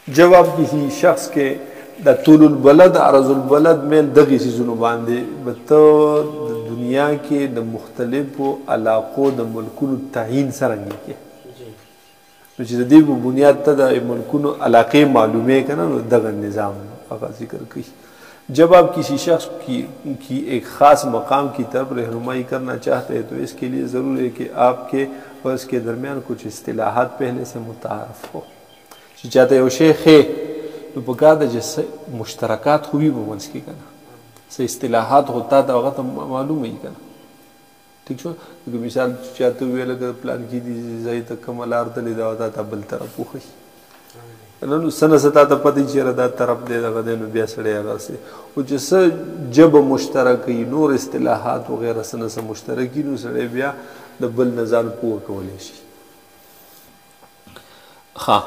जब आप किसी शख्स के द طول البلد عرض البلد میل دغه سيزونو باندې بته د دنیا کې د مختلفو علاقو د ملکونو تعیین سرنګي کې نو چې د دې په بنیاد ته د ملکونو علاقې معلومه کنه نو دغه نظام هغه ذکر کوي जब आप किसी शख्स की एक ख़ास मकाम की तरफ रहनुमाई करना चाहते हैं तो इसके लिए ज़रूरी है कि आपके और इसके दरमियान कुछ इस्तिलाहात पहले से मुतारफ़ हो चाहते हो शेख है तो बका जैसे मुश्तरकात हुई वो मंस की करना से इस्तिलाहात होता था वक्त मालूम ही करना ठीक छो क्योंकि मिसाल चाहते हुए अगर प्लान की दी तक कमल आर्तली दावता था बल तरफ हो ननु सना सता ته پدې چې دا طرف دې دغه نو بیا سړی هغه سي او چې جب مشترکي نور اصطلاحات وغيرها سنا سره مشترکي نو سړی بیا د بل نظر پوه کولای شي हाँ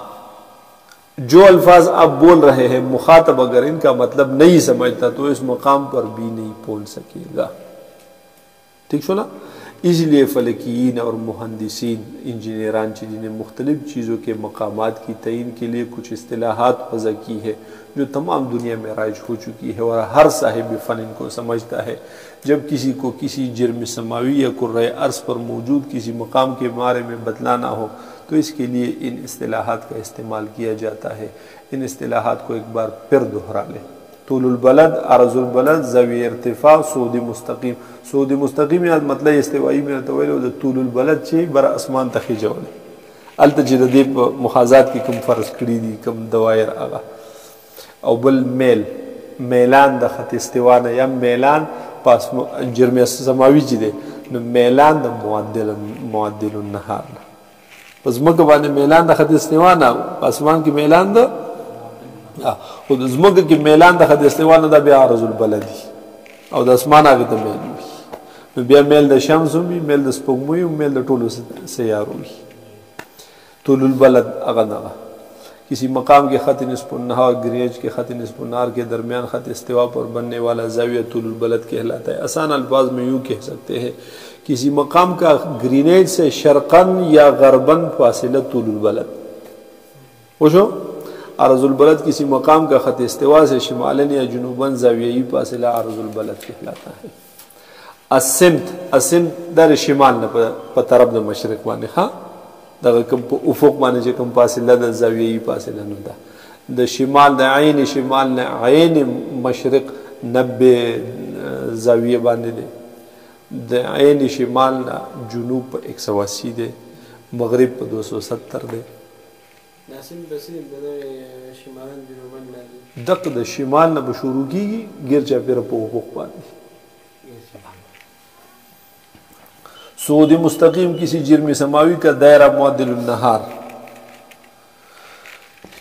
जो अल्फाज आप बोल रहे हैं मुखातब अगर इनका मतलब नहीं समझता तो इस मकाम पर भी नहीं पहुंच सकेगा ठीक छो ना इसलिए फलकीन और मुहंदिसीन इंजीनियरान जिन्हें मुख्तलिफ चीज़ों के मकामात की तयीन के लिए कुछ इस्तिलाहात वज़ा की है जो तमाम दुनिया में राइज हो चुकी है और हर साहिब फ़न इनको समझता है जब किसी को किसी जुर्म समावी या कुर्रे अर्ज़ पर मौजूद किसी मकाम के बारे में बतलाना हो तो इसके लिए इन इस्तिलाहात का इस्तेमाल किया जाता है इन इस्तिलाहात को एक बार फिर दोहरा लें तूलुल बलद अर्जुल बलद ज़वी इर्तिफा सूदी मुस्तकीम याद मतलब इस्तिवाई में तो तूलुल बलद चे बर आसमान तखी जवल अल तजदीब मुखाजात की कम फ़र्ज कड़ी दी कम दवायर आगा और बल मेल मेलान द खत इस्तिवा न या मेलान पास जुर्म समावी जिदे न मेलान द मुअद्दिल नहार बस मकबाने मेलान द खत इस्तिवा न आसमान की मेलान द او د زمګ کې میلان د خد استوانه د بیا ارزل بلدي او د اسمان هغه ته میل وي بیا میل د شمس وي میل د سپوږمۍ او میل د ټولو سیارو وي طول البلد اغنغه किसी मकाम के खत निस्फ नहार ग्रीनेज के खत निस्फ नार के दरमियान खत इस्तिवा पर बनने वाला ज़ाविया तुल बलद कहलाता है आसान अल्फाज में यूँ कह सकते हैं किसी मकाम का ग्रीनेज से शर्कन या गरबन फासिला तुल बलद पूछो अर्जुल बलद किसी मकाम का खत इस्तिवा से शिमालन या जुनूबन ज़ावियाई फासिला अर्जुल बलद कहलाता है असिमत दर शिमाल न पर तरफ द मशरक वाने हाँ दगा कम उफुक माने जे कम फासिला द ज़ावियाई फासिला न द शिमाल द आइन शिमाल न आइन मशरक 90 ज़ाविया बांधे दे द आइन शिमाल न जुनूब पर 180 दे मगरिब पर 270 दे दक द शिमाल न बशुरू की गिरजा फिर पोख पानी सऊदी मुस्तकीम किसी जुर्म समावी का दायरा मुअद्दिल नहार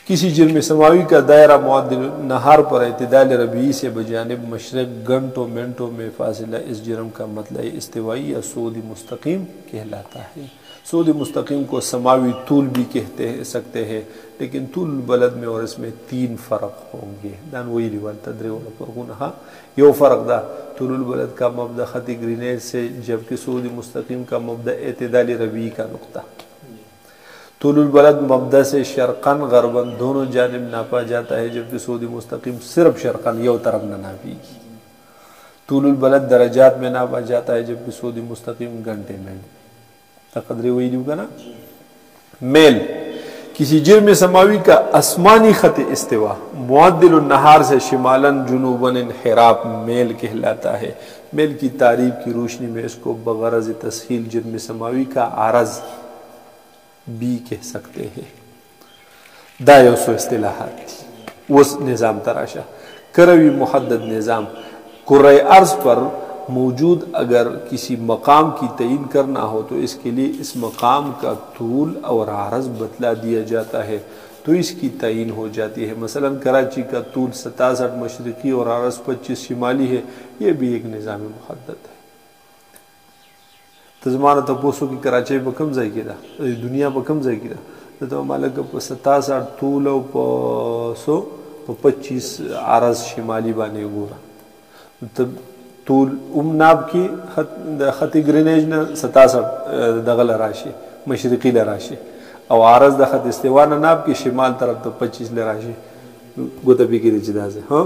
किसी जुर्म समावी का दायरा मुअद्दिल नहार पर इत्तिदाल रबी से बजानिब मशरक घंटों मिनटों में फासिला इस जुर्म का मतलब इस्तिवाई या सऊदी मुस्तकीम कहलाता है सऊदी मुस्तकीम को समावी तूल भी सकते हैं लेकिन तूल बलद में और इसमें 3 फ़र्क होंगे दान वही रिवाल तदरीहा यो फ़र्क दा तूल बलद का मबदा ख़ती ग्रीनेज से जबकि सऊदी मुस्तकीम का मबदा इत्तिदाल रबी का नुक्ता तूल बलद मबदा से शर्क़न गरबन दोनों जानिब नापा जाता है जबकि सऊदी मुस्तकीम सिर्फ शर्क़न यो तरफ न नापीगी तूल बलद दरजात में नापा जाता है जबकि सऊदी मुस्तकीम घंटे में तकदरे वही लूँगा ना मेल किसी जुर्म समावी का आसमानी खत इस्तिवा मुअद्दिल नहार से शिमालन जुनूबन इन्हिराफ मेल कहलाता है मेल की तारीफ की रोशनी में इसको बगरज तस्हील जुर्म समावी का आरज भी कह सकते हैं दायोसो इस्तिलाहात उस निज़ाम तराशा करवी मुहद्दद निज़ाम कुर्रे अर्ज़ पर मौजूद अगर किसी मकाम की तयीन करना हो तो इसके लिए इस मकाम का तूल और आरज़ बतला दिया जाता है तो इसकी तयीन हो जाती है मसलन कराची का तूल 67 मशरक़ी और आरज़ 25 शिमाली है ये भी एक निज़ाम मुहद्दद है तो ज़माना तो पोसो की कराची पर कम जाएगी दुनिया पर कम जाएगी तो मालक 67 तूल और 25 आरज़ शिमाली बाने गोरा तब तूल नाब की खती ग्रेनेज न 67 दगल राशि मशरक़ी राशि او عرض د خط استوا نه ناب کې شمال طرف ته 25 لراشي ګوته فکر چې دا ځه ها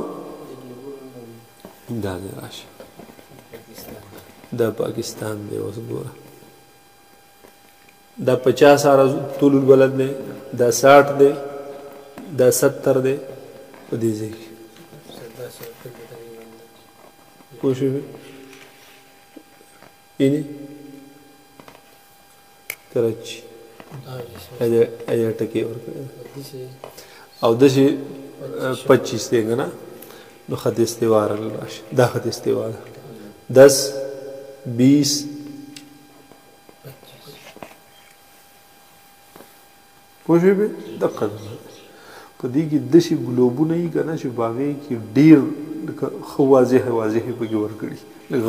دا راشي دا پاکستان دی اوس ګوره دا 50 عرض طول البلد دی دا 60 دی دا 70 دی په دې ځای کې کوشش اینی کراچي ایا ټکی ورکړه او د شي 25 دی کنه نو خط استوا راشي دا خط استوا 10 20 پوه به دقت په دې کې د شي ګلوبونه یې کنه چې باغې کې ډیر خو واضح پکې ورکړي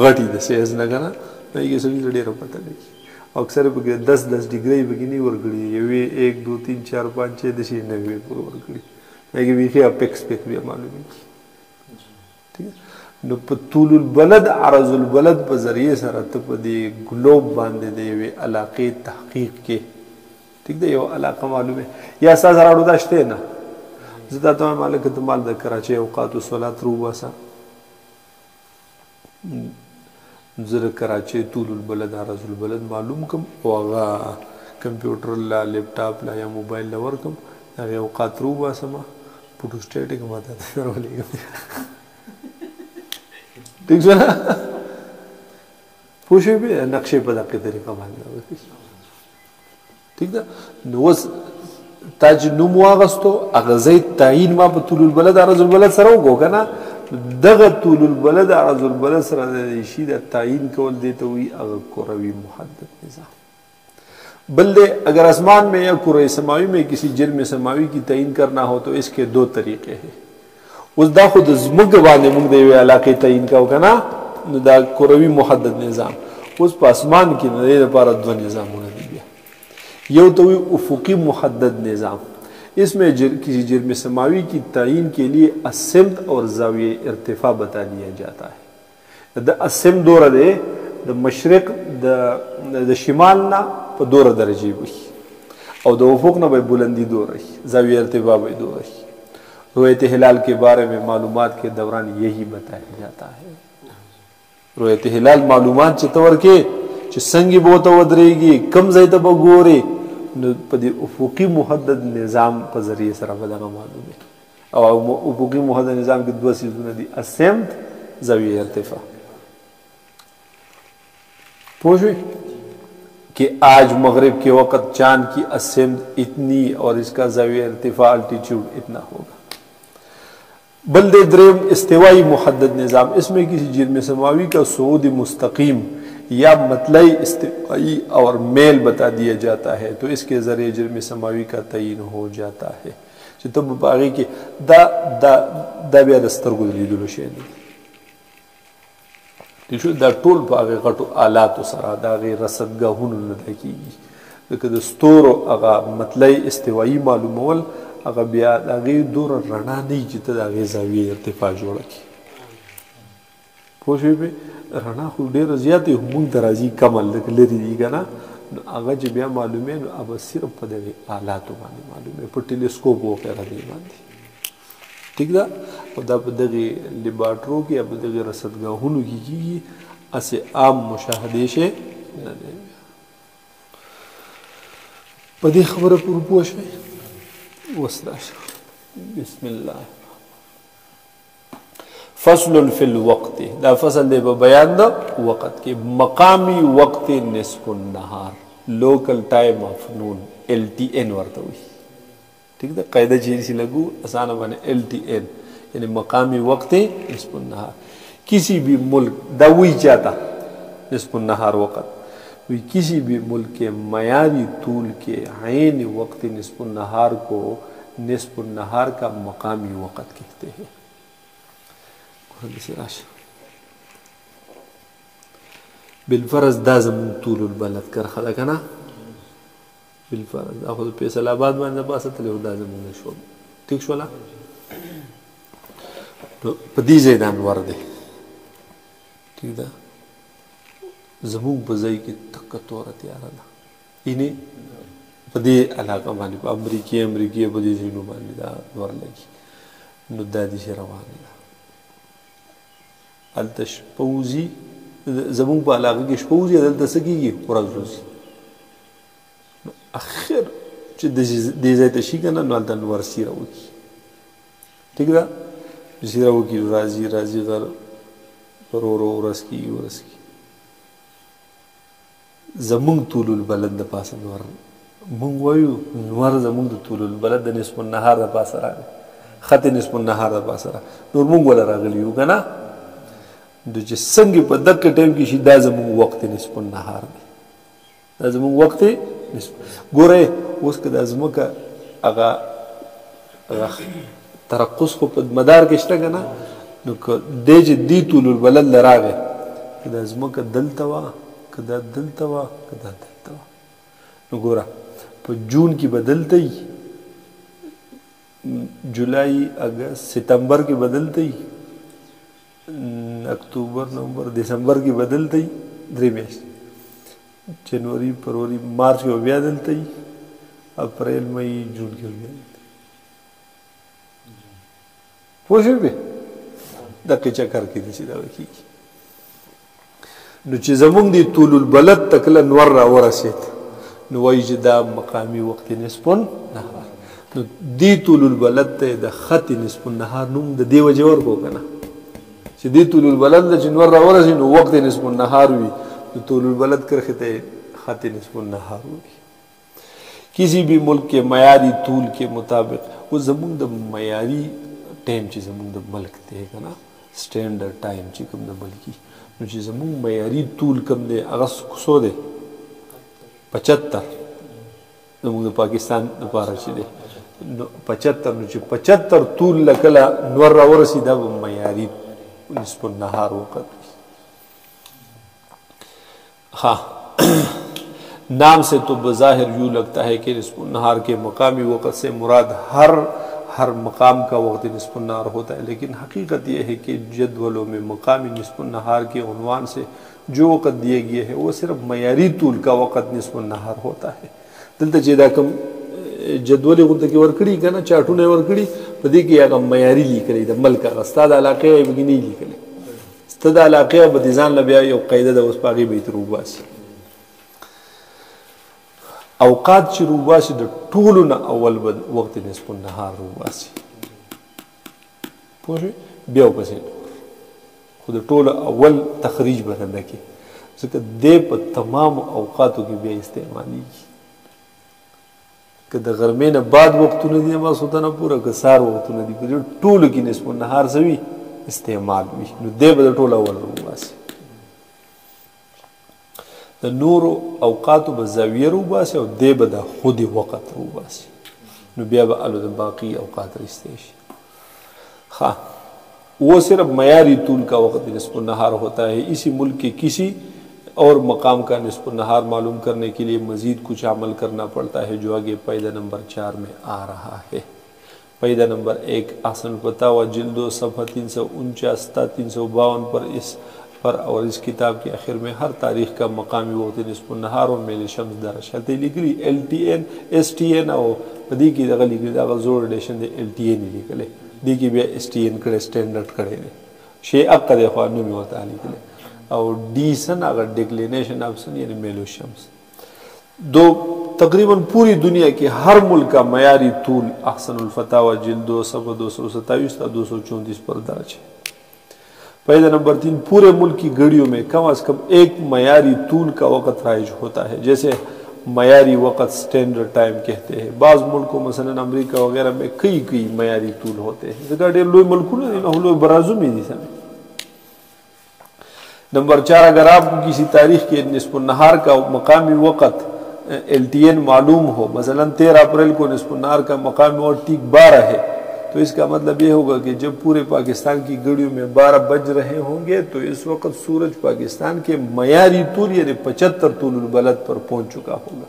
غټي د سیز نه کنه دا یې سړي ډیر پته لګي او اکثر پکې 10 ډیګري پکې نه ورکړي یوې 1 2 3 4 5 6 د شي نه وي ورکړي هغه ویخه اپیکس پک بیا معلومي نو په طول البلد عرض البلد په ذریعه سره ته په دې ګلوب باندې د یوې علاقې تحقیق کې ٹھیک ده یو علاقه معلومه یا اساس راړو داشته نه زدا ته مالک ته مال د کراچي اوقات الصلات رو واسا زره کراچي طول البلد عرض البلد معلوم کوم او هغه کمپیوټر لا لپټاپ لا یا موبایل لا ورکم هغه اوقات رو واسا ما پټو سټیټیک ماته ورولې ٹھیک ہے نا پوښې به نقشې په دقیقه طریقه باندې وکړي ٹھیک ده نو تاج نوم واغستو هغه زید تعیین ما په طول البلد عرض البلد سره وګو کنه دغه طول البلد عرض البلد سره د شي د تعیین کول دی ته وی هغه کروي محدد نظام بل اگر आसमान में या कुरे समावी में किसी जुर्म समावी की तयीन करना हो तो इसके 2 तरीके हैं उस دا خود زمګ باندې موږ د یو علاقې تعین کاو کنه نو دا کروي محدد نظام اوس په اسمان کې نه لپاره 2 نظامونه دي یو تو افقی محدد نظام इसमें किसी जुर्म समावी की तयीन के लिए असमत और जाविये इर्तिफा बता दिया जाता है द असम दौर दे द मशरक द शिमाल ना په 2 درجه وي او د افق نه به بلندی دور رہی زاویہ ارتفاع به دور رہی رؤیت ہلال کے بارے میں معلومات کے دوران یہی بتایا جاتا ہے رؤیت ہلال معلومات چې تور کې چې څنګه به تو ودرېږي کم ځای ته وګوري نو په دې افقي محدد نظام په ذریعہ سره بدغه معلومه او افقي محدد نظام کې 2 سيزونه دي اسمت زاویہ ارتفاع پوښي کہ آج مغرب کے وقت چاند کی اسمت اتنی اور اس کا زاویہ ارتفاع الٹیٹیوڈ اتنا ہوگا بلد درم استوائی محدد نظام اس میں کسی جرم سماوی کا صعود مستقیم یا مطلعی استوائی اور میل بتا دیا جاتا ہے تو اس کے ذریعے جرم سماوی کا تعین ہو جاتا ہے تب باغی کی دا بیا دسترګو لیدلو شی دی دا ټول په هغه غټو آلاتو سره دا غي رصدګاهونو نه کیږي لکه د ستورو هغه مطلعي استوایی معلومول هغه بیا هغه دور رڼا نه چې ته هغه زاویه ارتفاع جوړه کی پوښې به رڼا خو ډیره زیاتې هم درازي کمل لري دي کنه هغه چې بیا معلومه نو اب صرف په دغه آلاتو باندې معلومه په ټیلیسکوپ وغیرہ دی باندې ٹھیک ده او دا په دغه لیبارټرو کې په دغه رصدګاهونو کې کیږي اسه عام مشاهده شي نه دی په دې خبره پوره پوه شئ وسراشه بسم الله فصل فی الوقت دا فصل دی په بیان د وخت کې مقامی وقت نصف النهار لوکل ټایم اف نون LTN ورته وي ٹھیک ہے قاعدہ چیزی لگو آسان بنے LTN یعنی مقامی وقت نصف النہار کسی بھی ملک دوی چاہتا نصف النہار وقت کسی بھی ملک کے معیاری طول کے عین وقت نصف النہار کو نصف النہار کا مقامی وقت کہتے ہیں بالفرض دا زمون طول البلد کر خدا کنا بالفرض اخذ فیصل آباد باندې باسه تل دا زمونږ شو ٹھیک شو لا په دې ځای د انور دی ٹھیک ده زمونږ په ځای کې تک تور تیار ده اینه په دې علاقه باندې په امریکې په دې ځینو باندې دا نور لګي نو دا دې روانه ده هلته شپه وځي زمونږ په علاقه کې شپه وځي دلته څه کېږي ورځ وځي نو اخر چې دې ځای ته شي که نه نو هلته نور سیره وکړي ټیک ده سیره وکړي راځي غر ورو ورځ کېږي زمونږ طول البلد د پاسه نور مونږ وایو نور زمونږ د طول البلد د نصف النهار د پاسه راغلی خط نصف النهار د پاسه راغلی نور مونږ وله راغلي یو که نه نو چې څنګه په دغه ټایم کې شي دا زمونږ وخت نصف النهار دی دا زمونږ وخت نصف ګوره اوس که دا ځمکه هغه ترقص خو په مدار کې شته که نه نو که دی چې دی طول البلد له راغی که دا ځمکه دلته وه که دا دلته وه که دا دلته وه نو ګوره په جون کې به دلته وي جولای اګست ستمبر کې به دلته وي اکتوبر نومبر دسمبر کې به دلته وي 3 میاشتې جنوري فروری مارچ کې به بیا دلته وي اپریل مئی جون کې به بیا دلته پوه شوې بې دقې چکر کې داسې دغه کېږي نو چې زمونږ د طول البلد ته کله نور راورسېد نو وایي چې دا مقامي وقت نصف النهار نو دې طول البلد ته د خط نصف النهار نوم د دې وجې ورکړو که نه چې دې طول البلد ته چې نور راورسېد نو وقت نصف النهار وي نو طول البلد کرښې ته خط نصف النهار وي کسی بھی ملک کے معیاری طول کے مطابق وہ زمونږ د معیاري ټایم چې زمونږ د ملک دی که نه سټینډرډ ټایم چې کوم د ملکي نو چې زمونږ معیاري طول کم دی هغه څو دی 75 زمونږ د پاکستان دپاره چې دی نو 75 نو چې 75 طول له کله نور راورسي دا به معیاري نصف النهار وقت ہاں نام سے تو بظاہر یوں لگتا ہے کہ نصف النہار کے مقامی وقت سے مراد ہر مقام کا وقت نصف النہار ہوتا ہے لیکن حقیقت یہ ہے کہ جدولوں میں مقامی نصف النہار کے عنوان سے جو وقت دیے گئے ہے وہ صرف معیاری طول کا وقت نصف النہار ہوتا ہے دلته چې دا کوم جدول غونډه کې ورکړي کنه چاټونه ورکړي په دې کې هغه معیاري لیکلي د ملک هغه ستاد علاقې بګینی لیکلي ستاد علاقې به ځان له بیا یو قاعده د اوس پاغي بیت روباسي اوقات چې روباسي د ټولو نه اول وخت نصف النهار روباسي پوه بیا وپسې خو د ټولو اول تخریج برنده کې ځکه دې په تمام اوقاتو کې بیا استعمالیږي که د غرمې نه بعد وختونه دي ماسوتنه پوره که سهار وختونه دي په دې ټولو کې نصف النهار سوي استعمال وي نو دې به د ټولو اول روباسي د نورو اوقاتو به زاویه روباسي او دې به د خودي وقت روباسي نو بیا به الو د باقی اوقات رستے شي हाँ वो सिर्फ معیاری طول کا وقت نصف النہار ہوتا ہے اسی ملک کے کسی اور مقام کا نصف النہار معلوم کرنے کے لیے مزید کچھ عمل کرنا پڑتا ہے جو آگے قاعدہ نمبر 4 میں آ رہا ہے قاعدہ نمبر 1 احسن الفتاوی جلد 2 صفحہ 349 تا 352 پر اور اس کتاب کے آخر میں ہر تاریخ کا مقامی وقت نصف النہار اور میل شمس درج ہے لکھلی LTN STN او پدې کې دغه لیکلي دغه زوړ ایډیشن دی LTN لیکلی دی کې بیا STN کړی سټینډرډ کړی دی شی عقد خو نو می ورته لیکلی او डी सन अगर डिक्लिनेशन ऑफ सन यानी मेलो शम्स दो तकरीबन पूरी दुनिया के हर मुल्क का मयारी तूल अहसनुल फतावा जिल्द 2 सफ़ा 227 था 234 पर दर्ज है पहला नंबर 3 पूरे मुल्क की घड़ियों में कम अज कम एक मयारी तूल का वक़्त राइज होता है जैसे मयारी वक़्त स्टैंडर्ड टाइम कहते हैं बाज़ मुल्कों मसलन अमेरिका वगैरह में कई मयारी तूल होते हैं लोई बराजू में नंबर 4 अगर आपको किसी तारीख के निस्फ नहार का मकामी वक़्त LTN मालूम हो मसलन 13 अप्रैल को निस्फ नहार का मकामी वक़्त ठीक 12 है तो इसका मतलब ये होगा कि जब पूरे पाकिस्तान की घड़ियों में 12 बज रहे होंगे तो इस वक्त सूरज पाकिस्तान के मयारी तूल यानी 75 तूल बलद पर पहुंच चुका होगा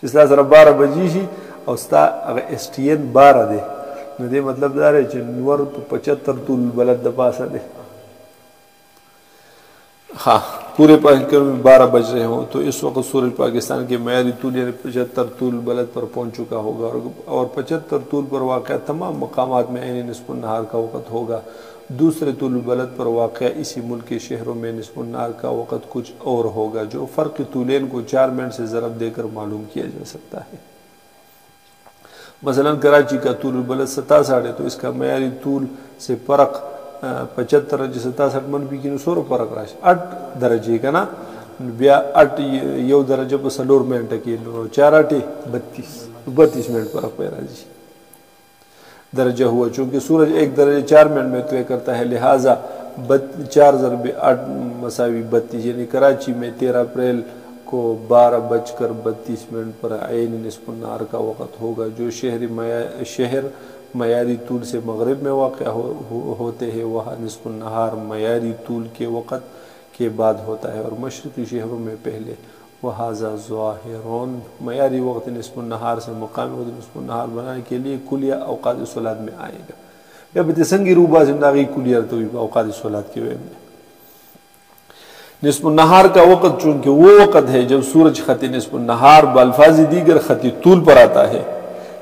जिस तरह सर 12 बजी ही और अगर STN 12 दे दे मतलब दार है नवर 75 तूल बलद पास दे हाँ पूरे पाकिस्तान में 12 बज रहे हों तो इस वक्त सूरज पाकिस्तान के मयारी तूल यानी 75 तूल बलद पर पहुंच चुका होगा और 75 तूल पर वाक़ तमाम मकामात में ऐन निस्फ़ नहार का वक़्त होगा। दूसरे तूल बलद पर वाक़ इसी मुल्क के शहरों में निस्फ़ नहार का वक़्त कुछ और होगा, जो फ़र्क तूलेन को 4 मिनट से ज़रब देकर मालूम किया जा सकता है। मसलन कराची का तूल बलद 67 है तो इसका मयारी तूल से फ़र्क 75 67 मनफी की 100 फरक राशि 8 दर्जे का ना बिया 8 यो दर्जे पर 4 मिनट के 4 8 32 मिनट फरक पे राजी दर्जा हुआ। चूंकि सूरज 1 दर्जे 4 मिनट में तय करता है, लिहाजा 4 ज़रबे 8 मसावी 32 यानी कराची में 13 अप्रैल को 12:32 पर ऐन निस्फ़ नहार का वक़्त होगा, जो शहर मयारी तूल से मगरिब में वाक़ होते हैं वहाँ निस्फ़ नहार मयारी तूल के वक़्त के बाद होता है और मशरक़ी शहरों में पहले। वहाज़ा ज़ाहिरुन मयारी वक़्त निस्फ़ नहार से मकामी वक़्त निस्फ़ नहार बनाने के लिए कुलिया औक़ात सलात में आएगा। या बतसंगी रूबा जिंदगी कुलिया तो औक़ात सलात के वे में निस्फ़ नहार का वक़्त चूँकि वो वक़्त है जब सूरज ख़त निस्फ़ नहार बल्फाज़ दीगर ख़त तूल पर आता है,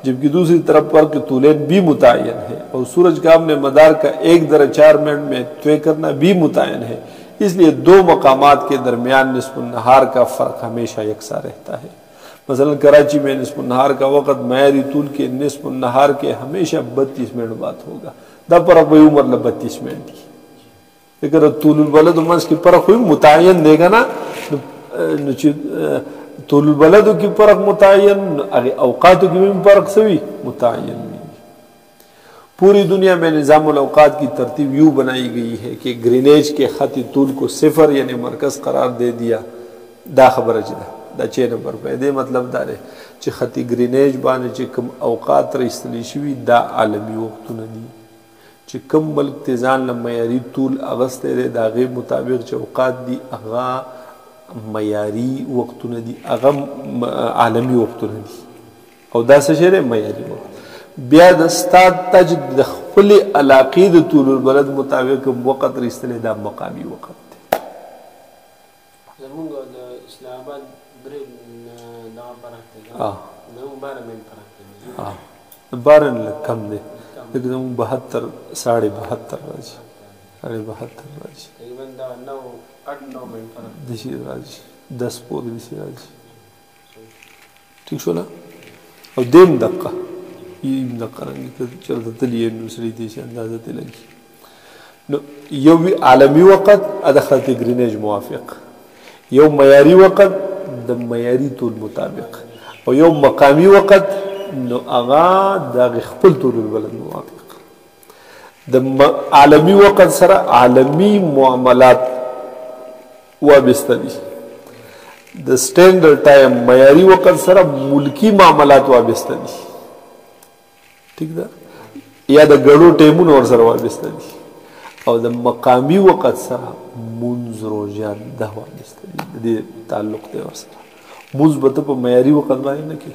जबकि दूसरी तरफ पर कि तूलेन भी मुतय्यन है और सूरज का अपने मदार का 1 दर्जे 4 मिनट में तय करना भी मुतय्यन है। इसलिए 2 मकामात के दरमियान निस्फ़ नहार का फ़र्क हमेशा यकसा रहता है। मसलन कराची में निस्फ़ नहार का वक़्त मयारी तूल के निस्फ़ नहार के हमेशा 32 मिनट बाद होगा। द फ़र्क वही मतलब 32 मिनट की, लेकिन तूल बलद मस की फ़र्क हुई मुतय्यन देगा ना तूल बलद की फ़र्क मुतय्यन अरे औक़ात की भी फ़र्क सभी मुतय्यन नहीं। पूरी दुनिया में निज़ामुल औक़ात की तरतीब यूँ बनाई गई है कि ग्रीनेज के ख़त तूल को 0 यानी मरकज़ करार दे दिया। दा खबर दा 6 नंबर पे दे मतलब दारे च ख़त ग्रीनेज बाने च कम औक़ात रईस्तली शवी दा आलमी वक्त दी च कम मुल्क तेजान मयारी तूल अगस्त दे दागे मुताबिक च औक़ात दी अगा मयारी वक्त दी अगम आलमी वक्त दी और दा शहर मयारी वक्त बिया दस्ता तज दखल अलाक़ीद तूल बलद मुताबिक वक़्त रिश्ते दा मकामी वक़्त इस्लामाबाद हाँ 12 कम दे एकदम 72 साढ़े 72 राजी साढ़े 72 राजी दिशी राजी 10 पोद दिशी राजी ठीक शो ना और देम दक्का ये करेंगे चलते तलिए दूसरी देश अंदाज़ा लगी नो यो भी आलमी वक़्त अदखलती ग्रीनेज मुआफ़िक यो मयारी वक़्त द मयारी तूल मुताबिक और यो मकामी वक़्त नो आगा दाग खपल तूल बलद मुआफ़िक द आलमी वक़्त सरा आलमी मुआमलात वाबिस्तदी द स्टैंडर्ड टाइम मयारी वक़्त सरा मुल्की मामलात वाबिस्तदी ठीक दा या द गड़ो टेमुन और सर वाबिस्तदी और द मकामी वक़्त सरा मुंज़ रोजान दा वाबिस्तदी दे ताल्लुक़ दे और सरा मुंज़ बत पर मयारी वक़्त बाई न की